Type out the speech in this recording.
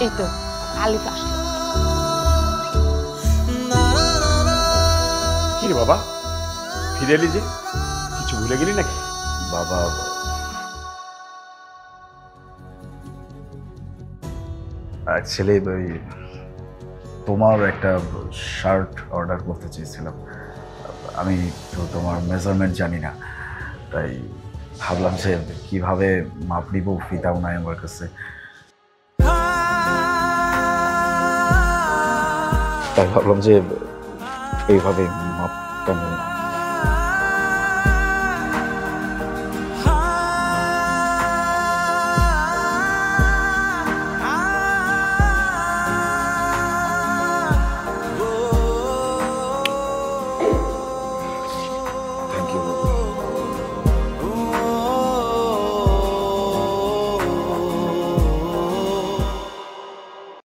এই তো আলিফ আসলো। কি রে বাবা, ফিরে এলি যে? কিছু ভুলে গেলি নাকি? বাবা, অ্যাকচুয়ালি ওই তোমার একটা শার্ট অর্ডার করতে চেয়েছিলাম। আমি তো তোমার মেজারমেন্ট জানি না, তাই ভাবলাম যে কিভাবে মাপ নিব, ফিতাও নাই আমার কাছে, তাই ভাবলাম যে এইভাবে মাপটা নিই।